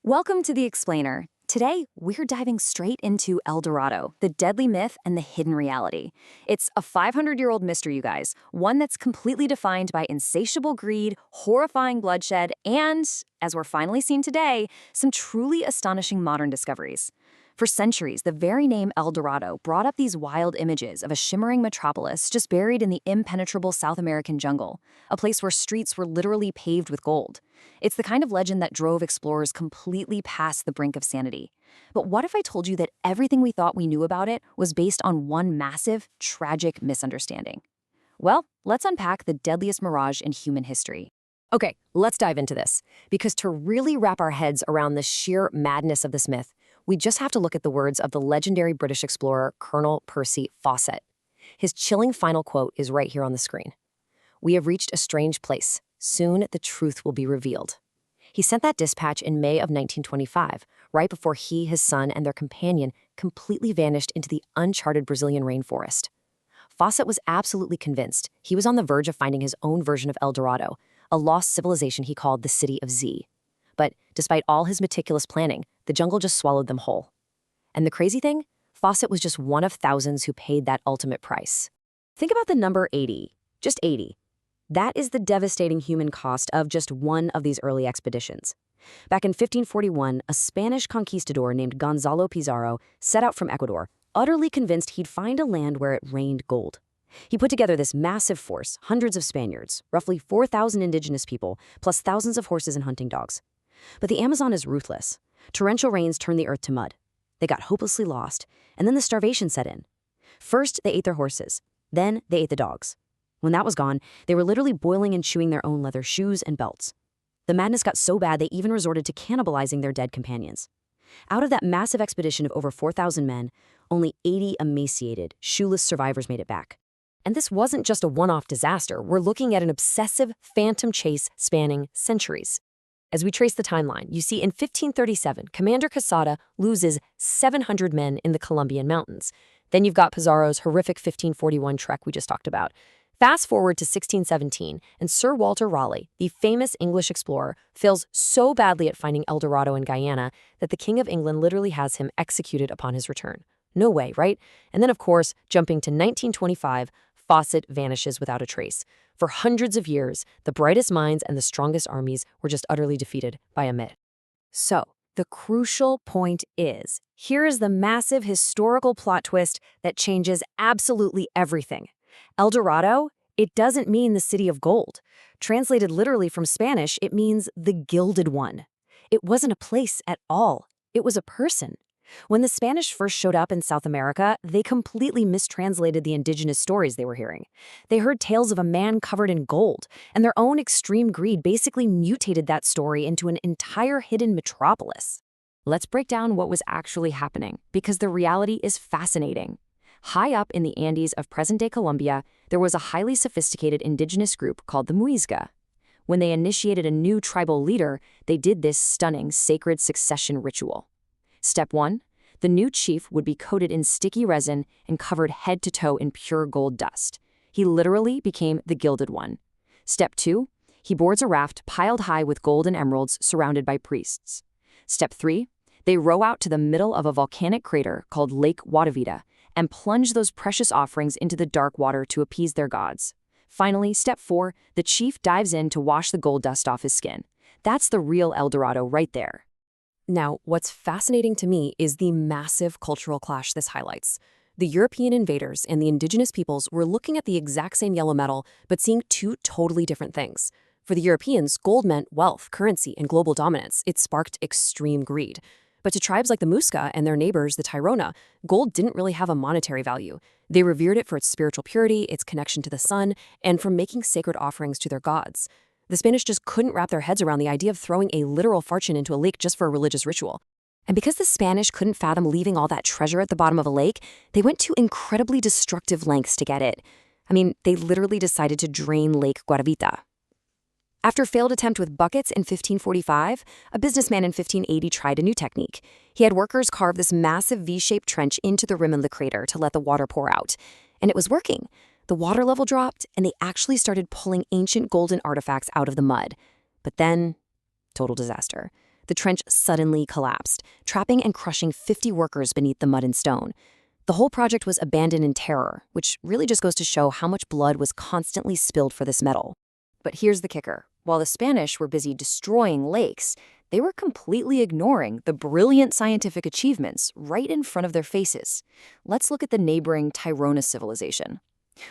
Welcome to The Explainer. Today, we're diving straight into El Dorado, the deadly myth and the hidden reality. It's a 500-year-old mystery, you guys, one that's completely defined by insatiable greed, horrifying bloodshed, and, as we're finally seeing today, some truly astonishing modern discoveries. For centuries, the very name El Dorado brought up these wild images of a shimmering metropolis just buried in the impenetrable South American jungle, a place where streets were literally paved with gold. It's the kind of legend that drove explorers completely past the brink of sanity. But what if I told you that everything we thought we knew about it was based on one massive, tragic misunderstanding? Well, let's unpack the deadliest mirage in human history. Okay, let's dive into this. Because to really wrap our heads around the sheer madness of this myth, we just have to look at the words of the legendary British explorer Colonel Percy Fawcett. His chilling final quote is right here on the screen. "We have reached a strange place. Soon the truth will be revealed." He sent that dispatch in May of 1925, right before he, his son, and their companion completely vanished into the uncharted Brazilian rainforest. Fawcett was absolutely convinced he was on the verge of finding his own version of El Dorado, a lost civilization he called the City of Z. But despite all his meticulous planning, the jungle just swallowed them whole. And the crazy thing? Fawcett was just one of thousands who paid that ultimate price. Think about the number 80, just 80. That is the devastating human cost of just one of these early expeditions. Back in 1541, a Spanish conquistador named Gonzalo Pizarro set out from Ecuador, utterly convinced he'd find a land where it rained gold. He put together this massive force, hundreds of Spaniards, roughly 4,000 indigenous people, plus thousands of horses and hunting dogs. But the Amazon is ruthless. Torrential rains turned the earth to mud. They got hopelessly lost, and then the starvation set in. First, they ate their horses. Then, they ate the dogs. When that was gone, they were literally boiling and chewing their own leather shoes and belts. The madness got so bad they even resorted to cannibalizing their dead companions. Out of that massive expedition of over 4,000 men, only 80 emaciated, shoeless survivors made it back. And this wasn't just a one-off disaster. We're looking at an obsessive phantom chase spanning centuries. As we trace the timeline, you see in 1537, Commander Quesada loses 700 men in the Colombian mountains. Then you've got Pizarro's horrific 1541 trek we just talked about. Fast forward to 1617, and Sir Walter Raleigh, the famous English explorer, fails so badly at finding El Dorado in Guyana that the King of England literally has him executed upon his return. No way, right? And then, of course, jumping to 1925, Fawcett vanishes without a trace. For hundreds of years, the brightest minds and the strongest armies were just utterly defeated by a myth. So, the crucial point is, here is the massive historical plot twist that changes absolutely everything. El Dorado, it doesn't mean the city of gold. Translated literally from Spanish, it means the gilded one. It wasn't a place at all. It was a person. When the Spanish first showed up in South America, they completely mistranslated the indigenous stories they were hearing. They heard tales of a man covered in gold, and their own extreme greed basically mutated that story into an entire hidden metropolis. Let's break down what was actually happening, because the reality is fascinating. High up in the Andes of present-day Colombia, there was a highly sophisticated indigenous group called the Muisca. When they initiated a new tribal leader, they did this stunning sacred succession ritual. Step 1. The new chief would be coated in sticky resin and covered head to toe in pure gold dust. He literally became the gilded one. Step 2. He boards a raft piled high with gold and emeralds surrounded by priests. Step 3. They row out to the middle of a volcanic crater called Lake Guatavita and plunge those precious offerings into the dark water to appease their gods. Finally, step 4. The chief dives in to wash the gold dust off his skin. That's the real El Dorado right there. Now, what's fascinating to me is the massive cultural clash this highlights. The European invaders and the indigenous peoples were looking at the exact same yellow metal, but seeing two totally different things. For the Europeans, gold meant wealth, currency, and global dominance. It sparked extreme greed. But to tribes like the Muisca and their neighbors, the Tairona, gold didn't really have a monetary value. They revered it for its spiritual purity, its connection to the sun, and for making sacred offerings to their gods. The Spanish just couldn't wrap their heads around the idea of throwing a literal fortune into a lake just for a religious ritual. And because the Spanish couldn't fathom leaving all that treasure at the bottom of a lake, they went to incredibly destructive lengths to get it. I mean, they literally decided to drain Lake Guatavita. After a failed attempt with buckets in 1545, a businessman in 1580 tried a new technique. He had workers carve this massive V-shaped trench into the rim of the crater to let the water pour out. And it was working. The water level dropped, and they actually started pulling ancient golden artifacts out of the mud. But then, total disaster. the trench suddenly collapsed, trapping and crushing 50 workers beneath the mud and stone. The whole project was abandoned in terror, which really just goes to show how much blood was constantly spilled for this metal. But here's the kicker. While the Spanish were busy destroying lakes, they were completely ignoring the brilliant scientific achievements right in front of their faces. Let's look at the neighboring Tairona civilization.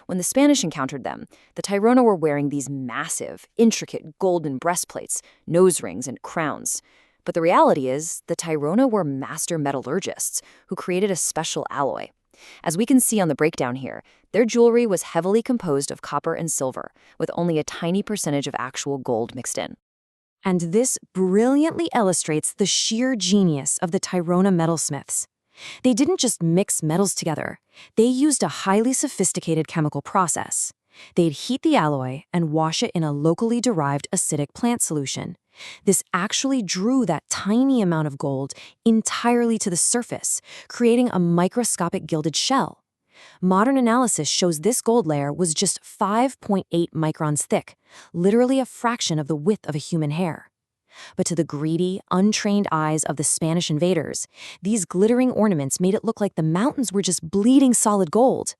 When the Spanish encountered them, the Tairona were wearing these massive, intricate golden breastplates, nose rings, and crowns. But the reality is, the Tairona were master metallurgists who created a special alloy. As we can see on the breakdown here, their jewelry was heavily composed of copper and silver, with only a tiny percentage of actual gold mixed in. And this brilliantly illustrates the sheer genius of the Tairona metalsmiths. They didn't just mix metals together. They used a highly sophisticated chemical process. They'd heat the alloy and wash it in a locally derived acidic plant solution. This actually drew that tiny amount of gold entirely to the surface, creating a microscopic gilded shell. Modern analysis shows this gold layer was just 5.8 microns thick, literally a fraction of the width of a human hair. But to the greedy, untrained eyes of the Spanish invaders, these glittering ornaments made it look like the mountains were just bleeding solid gold.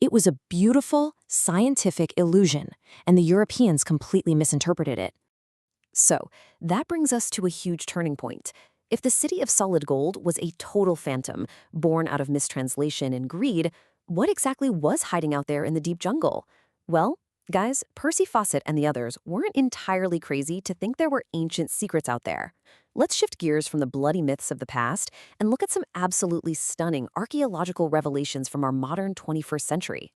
It was a beautiful, scientific illusion, and the Europeans completely misinterpreted it. So, that brings us to a huge turning point. If the city of solid gold was a total phantom, born out of mistranslation and greed, what exactly was hiding out there in the deep jungle? Well, guys, Percy Fawcett and the others weren't entirely crazy to think there were ancient secrets out there. Let's shift gears from the bloody myths of the past and look at some absolutely stunning archaeological revelations from our modern 21st century.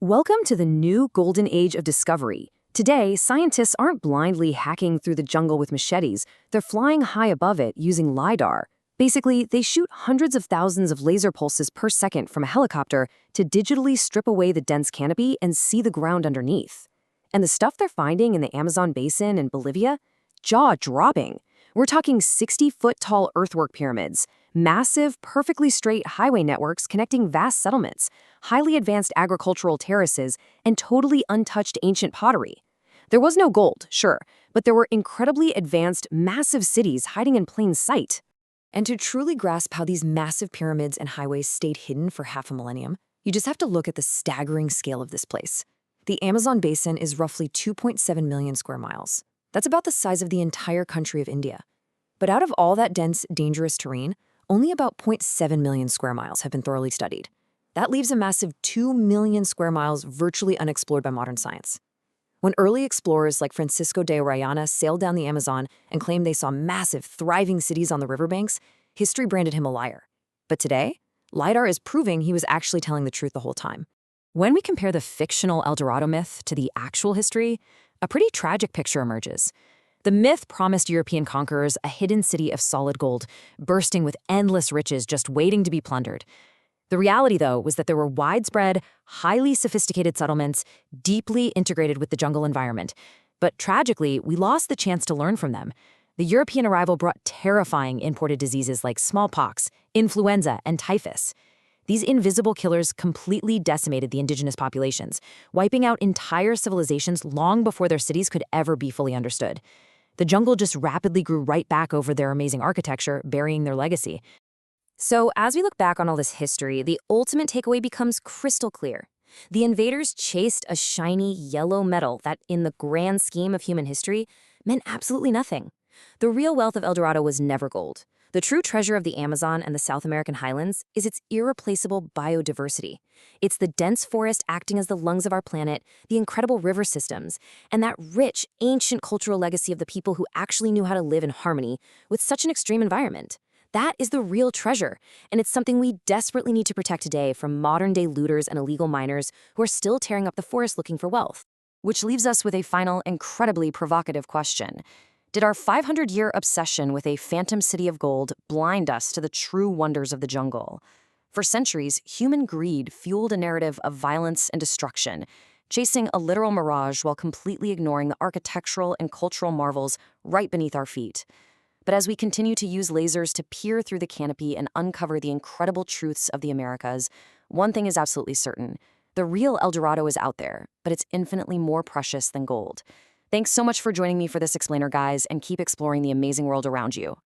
Welcome to the new golden age of discovery. Today, scientists aren't blindly hacking through the jungle with machetes, they're flying high above it using LiDAR. Basically, they shoot hundreds of thousands of laser pulses per second from a helicopter to digitally strip away the dense canopy and see the ground underneath. And the stuff they're finding in the Amazon basin and Bolivia? Jaw-dropping. We're talking 60-foot-tall earthwork pyramids, massive, perfectly straight highway networks connecting vast settlements, highly advanced agricultural terraces, and totally untouched ancient pottery. There was no gold, sure, but there were incredibly advanced, massive cities hiding in plain sight. And to truly grasp how these massive pyramids and highways stayed hidden for half a millennium, you just have to look at the staggering scale of this place. The Amazon basin is roughly 2.7 million square miles. That's about the size of the entire country of India. But out of all that dense, dangerous terrain, only about 0.7 million square miles have been thoroughly studied. That leaves a massive 2 million square miles virtually unexplored by modern science. When early explorers like Francisco de Orellana sailed down the Amazon and claimed they saw massive, thriving cities on the riverbanks, history branded him a liar. But today, LiDAR is proving he was actually telling the truth the whole time. When we compare the fictional El Dorado myth to the actual history, a pretty tragic picture emerges. The myth promised European conquerors a hidden city of solid gold, bursting with endless riches just waiting to be plundered. The reality, though, was that there were widespread, highly sophisticated settlements deeply integrated with the jungle environment. But tragically, we lost the chance to learn from them. The European arrival brought terrifying imported diseases like smallpox, influenza, and typhus. These invisible killers completely decimated the indigenous populations, wiping out entire civilizations long before their cities could ever be fully understood. The jungle just rapidly grew right back over their amazing architecture, burying their legacy. So, as we look back on all this history, the ultimate takeaway becomes crystal clear. The invaders chased a shiny yellow metal that, in the grand scheme of human history, meant absolutely nothing. The real wealth of El Dorado was never gold. The true treasure of the Amazon and the South American highlands is its irreplaceable biodiversity. It's the dense forest acting as the lungs of our planet, the incredible river systems, and that rich, ancient cultural legacy of the people who actually knew how to live in harmony with such an extreme environment. That is the real treasure, and it's something we desperately need to protect today from modern-day looters and illegal miners who are still tearing up the forest looking for wealth. Which leaves us with a final, incredibly provocative question. Did our 500-year obsession with a phantom city of gold blind us to the true wonders of the jungle? For centuries, human greed fueled a narrative of violence and destruction, chasing a literal mirage while completely ignoring the architectural and cultural marvels right beneath our feet. But as we continue to use lasers to peer through the canopy and uncover the incredible truths of the Americas, one thing is absolutely certain. The real El Dorado is out there, but it's infinitely more precious than gold. Thanks so much for joining me for this explainer, guys, and keep exploring the amazing world around you.